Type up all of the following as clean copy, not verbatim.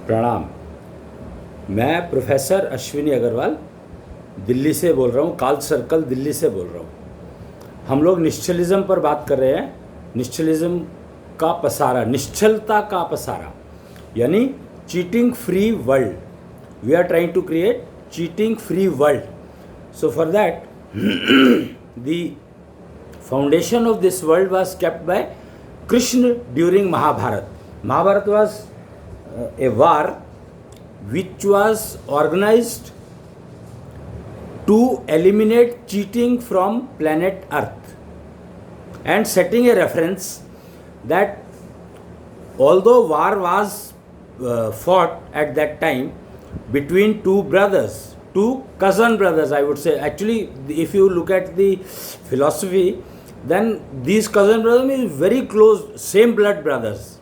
प्रणाम। मैं प्रोफेसर अश्विनी अग्रवाल दिल्ली से बोल रहा हूँ, काल सर्कल दिल्ली से बोल रहा हूँ। हम लोग निश्चलिज्म पर बात कर रहे हैं। निश्चलिज्म का पसारा, निश्चलता का पसारा, यानी cheating free world. We are trying to create cheating free world. So for that, the foundation of this world was kept by Krishna during Mahabharata. Mahabharata was a war which was organized to eliminate cheating from planet Earth, and setting a reference that although war was fought at that time between two brothers, two cousin brothers, I would say. Actually, if you look at the philosophy, then these cousin brothers is very close, same blood brothers.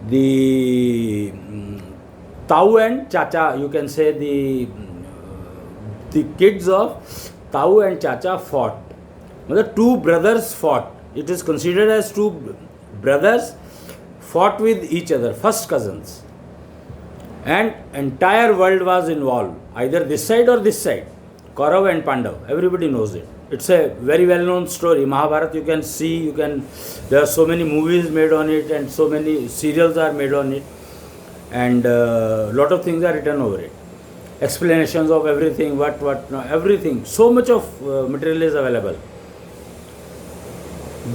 The Tau and Chacha, you can say the kids of Tau and Chacha fought. The two brothers fought. It is considered as two brothers fought with each other, first cousins. And entire world was involved, either this side or this side, Kaurav and Pandav. Everybody knows it. It's a very well-known story. Mahabharata, you can see, there are so many movies made on it, and so many serials are made on it, and lot of things are written over it. Explanations of everything, everything. So much of material is available.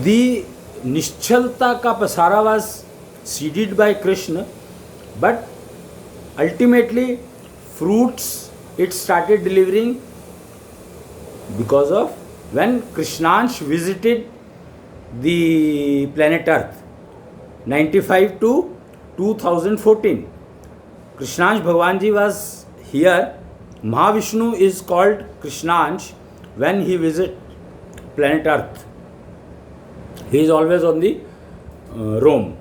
The Nischalta ka pasara was seeded by Krishna, but ultimately fruits it started delivering because of when Krishnansh visited the planet Earth 95 to 2014. Krishnansh Bhagwan Ji was here. Mahavishnu is called Krishnansh when he visit planet Earth. He is always on the roam,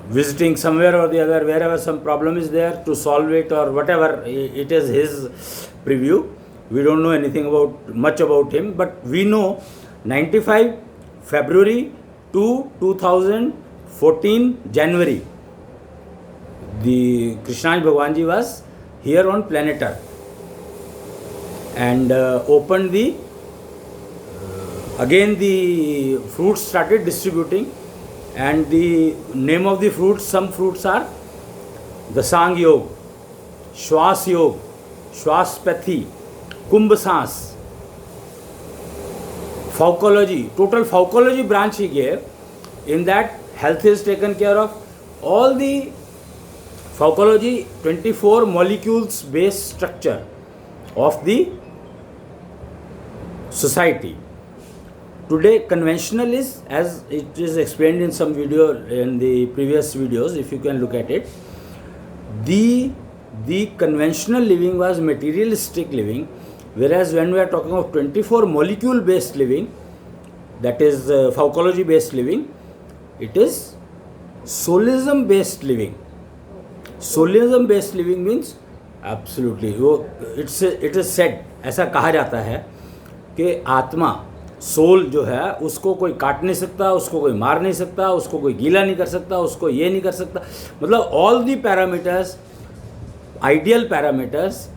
visiting somewhere or the other, wherever some problem is there, to solve it or whatever. It is his preview. We don't know anything much about him, but we know 95 February to 2014 January, the Krishnansh Bhagwan Ji was here on planet Earth and opened the again the fruits started distributing. And the name of the fruits, some fruits are the Sang Yog, Shwas Yog, Shwaspathy, Kumbh Sans, Pharmacology. Total pharmacology branch he gave. In that, health is taken care of. All the pharmacology, 24 molecules based structure of the society. Today, conventional is, as it is explained in some video, in the previous videos, if you can look at it, the conventional living was materialistic living, whereas when we are talking of 24 molecule based living, that is pharmacology based living, it is soulism based living. Soulism based living means absolutely, it is said, ऐसा कहा जाता है कि आत्मा, soul जो है, उसको कोई काट नहीं सकता, उसको कोई मार नहीं सकता, उसको कोई गीला नहीं कर सकता, उसको ये नहीं कर सकता. मतलब all the parameters, ideal parameters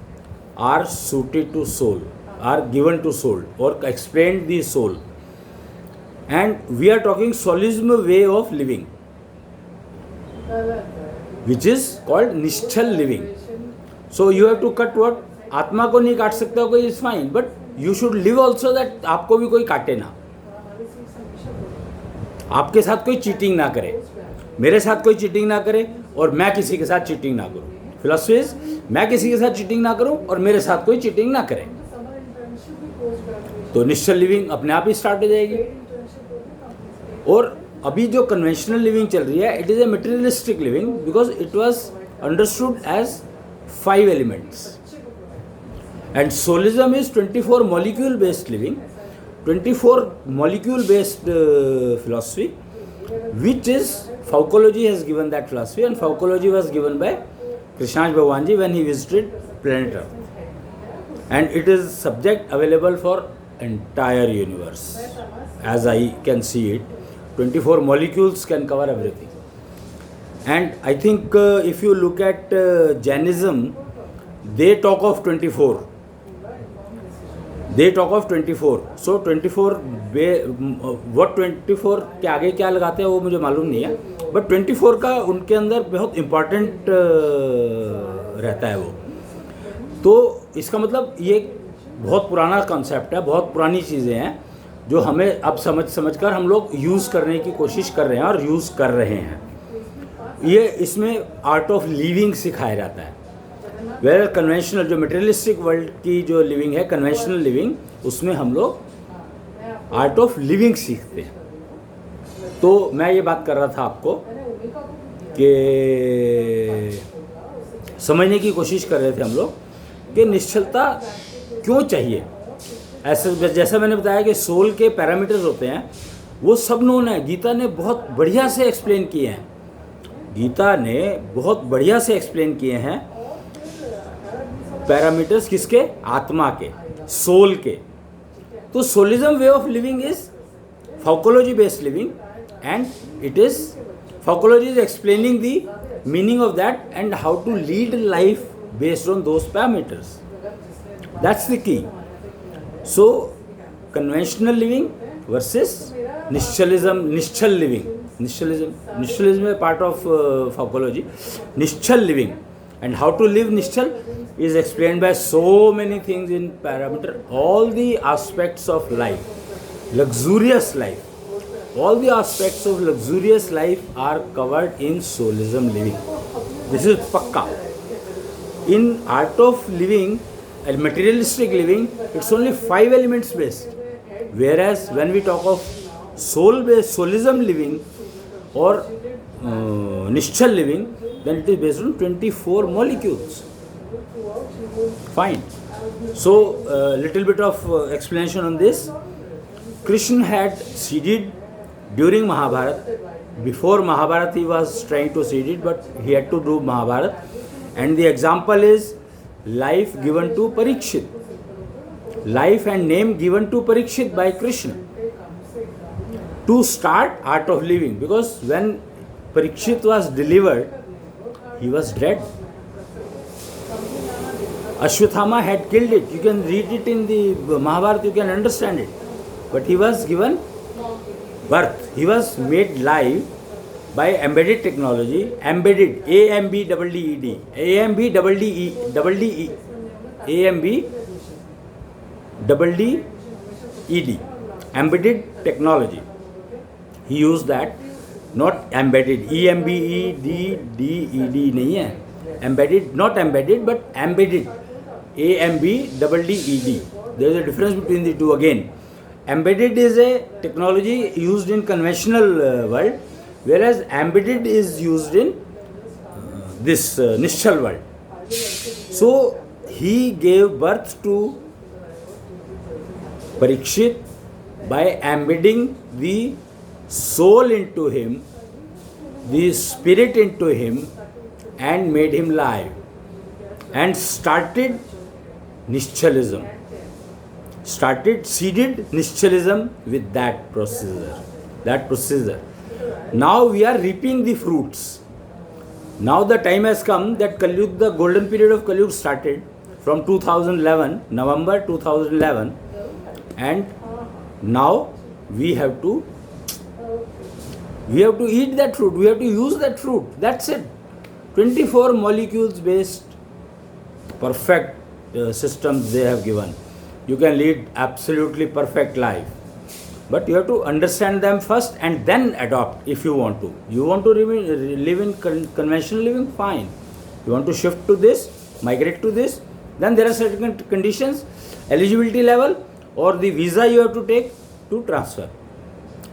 are suited to soul, are given to soul और explained the soul. And we are talking soulism way of living, which is called निश्चल living. So you have to cut what, आत्मा को नहीं काट सकता कोई, is fine, but you should live also that आपको भी कोई काटे ना, आपके साथ कोई चीटिंग ना करे, मेरे साथ कोई चीटिंग ना करे और मैं किसी के साथ चीटिंग ना करूं. फिलॉसफी इज मैं किसी के साथ चीटिंग ना करूं और मेरे साथ कोई चीटिंग ना करे, तो निश्चल लिविंग अपने आप ही स्टार्ट हो जाएगी. और अभी जो कन्वेंशनल लिविंग चल रही है, it is a materialistic living because it was understood as 5 elements. And soulism is 24 molecule based living, 24 molecule based philosophy, which is pharmacology has given that philosophy, and pharmacology was given by Krishnansh Bhagwan Ji when he visited planet Earth. And it is subject available for entire universe, as I can see it. 24 molecules can cover everything. And I think if you look at Jainism, they talk of 24. They talk of 24. So 24, what 24 के आगे क्या लगाते हैं वो मुझे मालूम नहीं है, बट 24 का उनके अंदर बहुत इम्पॉर्टेंट रहता है वो. तो इसका मतलब ये बहुत पुराना कॉन्सेप्ट है, बहुत पुरानी चीज़ें हैं जो हमें अब समझ कर हम लोग यूज़ करने की कोशिश कर रहे हैं और यूज़ कर रहे हैं. ये इसमें आर्ट ऑफ लिविंग सिखाया जाता है. वेर कन्वेंशनल जो मटेरियलिस्टिक वर्ल्ड की जो लिविंग है, कन्वेंशनल लिविंग, उसमें हम लोग आर्ट ऑफ लिविंग सीखते हैं. तो मैं ये बात कर रहा था आपको कि समझने की कोशिश कर रहे थे हम लोग कि निश्चलता क्यों चाहिए. ऐसे जैसा मैंने बताया कि सोल के पैरामीटर्स होते हैं, वो सब नोन है. गीता ने बहुत बढ़िया से एक्सप्लेन किए हैं. गीता ने बहुत बढ़िया से एक्सप्लेन किए हैं पैरामीटर्स किसके, आत्मा के, सोल के. तो soulism way of living is faucology based living, and it is faucology is explaining the meaning of that and how to lead life based on those parameters. That's the key. So conventional living versus nischalism, nischal living. Nischalism is part of pharmacology. Nischal living, and how to live nischal is explained by so many things in parameter. All the aspects of life, luxurious life, all the aspects of luxurious life are covered in solism living. This is pakka. In art of living and materialistic living, it's only 5 elements based. Whereas when we talk of soul based solism living or nischal living, then it is based on 24 molecules. Fine. So little bit of explanation on this. Krishna had seeded during Mahabharata. Before Mahabharata he was trying to seed it, but he had to do Mahabharata. And the example is life given to Parikshit. Life and name given to Parikshit by Krishna to start art of living. Because when Parikshit was delivered, he was dead. Ashwathama had killed it. You can read it in the Mahabharata, you can understand it. But he was given birth. He was made live by embedded technology. Embedded, AMBEDD, AMBEDD, embedded technology. He used that, not embedded, EMBEDDED नहीं है, embedded, not embedded but embedded, AMBEDDED. There is a difference between the two again. Embedded is a technology used in conventional world, whereas embedded is used in this nischal world. So he gave birth to Parikshit by embedding the soul into him, the spirit into him, and made him live, and started nischalism. Seeded nischalism with that procedure. Now we are reaping the fruits. Now the time has come that Kalyug, the golden period of Kalyug started from 2011, November 2011, and now we have to eat that fruit, we have to use that fruit. That's it. 24 molecules based perfect systems they have given. You can lead absolutely perfect life. But you have to understand them first and then adopt if you want to. You want to live in conventional living, fine. You want to shift to this, migrate to this, then there are certain conditions, eligibility level or the visa you have to take to transfer.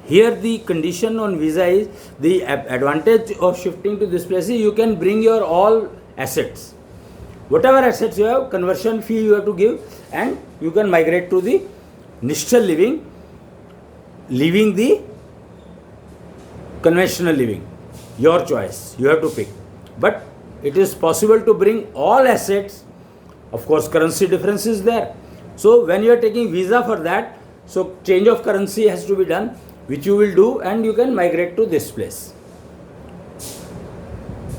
Here the condition on visa is, the advantage of shifting to this place is you can bring your all assets. Whatever assets you have, conversion fee you have to give, and you can migrate to the nischal living, leaving the conventional living. Your choice, you have to pick. But it is possible to bring all assets. Of course, currency difference is there. So when you are taking visa for that, so change of currency has to be done, which you will do, and you can migrate to this place.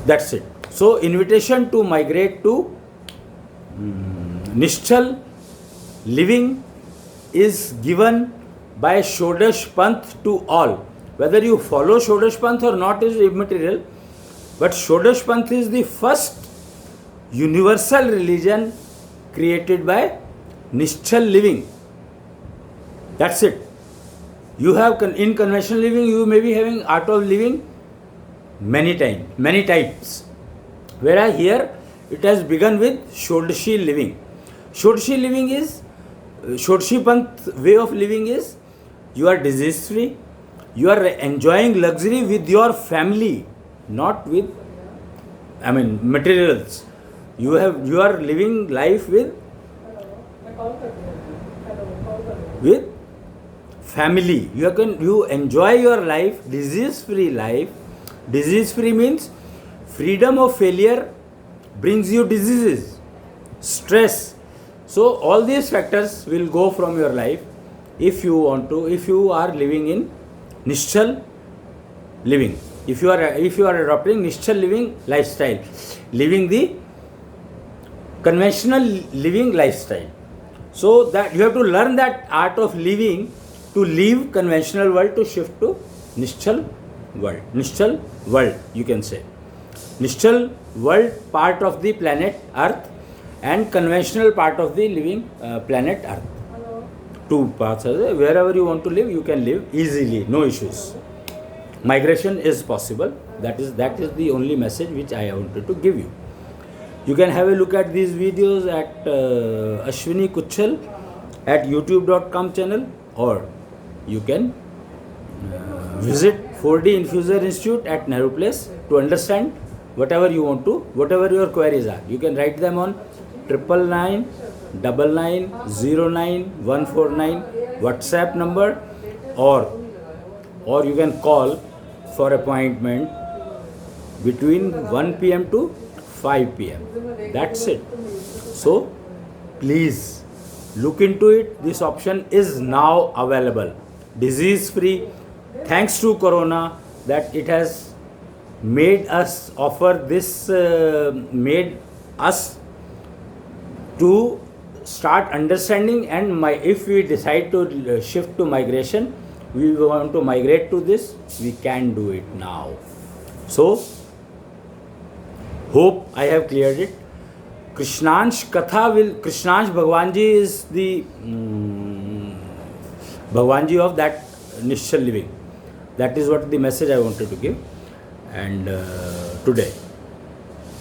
That's it. So invitation to migrate to Nischal living is given by Shodash Panth to all. Whether you follow Shodash Panth or not is immaterial, but Shodash Panth is the first universal religion created by Nischal living. That's it. You have in conventional living, you may be having art of living many types. Whereas here it has begun with Shodashi living. Shodashi living is, Shodashi Panth way of living is, you are disease free, you are enjoying luxury with your family, not with, materials. You are living life with family. You enjoy your life, disease free life. Disease free means freedom of failure brings you diseases, stress. So all these factors will go from your life if you are living in Nischal living. If you are adopting Nischal living lifestyle, living the conventional living lifestyle. So that you have to learn that art of living to leave conventional world to shift to Nischal world. Nischal world, you can say. Nischal world part of the planet Earth and conventional part of the living planet Earth. Two parts are there. Wherever you want to live, you can live easily, no issues. Migration is possible. That is the only message which I wanted to give you. You can have a look at these videos at Ashwini Kuchal at youtube.com channel, or you can visit 4D Infuser Institute at Nehru Place to understand whatever you want to, whatever your queries are. You can write them on 999 9909 149 WhatsApp number, or you can call for appointment between 1 p.m. to 5 p.m. That's it. So please look into it. This option is now available. Disease free. Thanks to Corona that it has made us offer this, made us to start understanding, and if we decide to shift to migration, we want to migrate to this, we can do it now. So hope I have cleared it. Krishnansh Katha Krishnansh Bhagwanji is the Bhagwanji of that Nischal living. That is what the message I wanted to give, and today.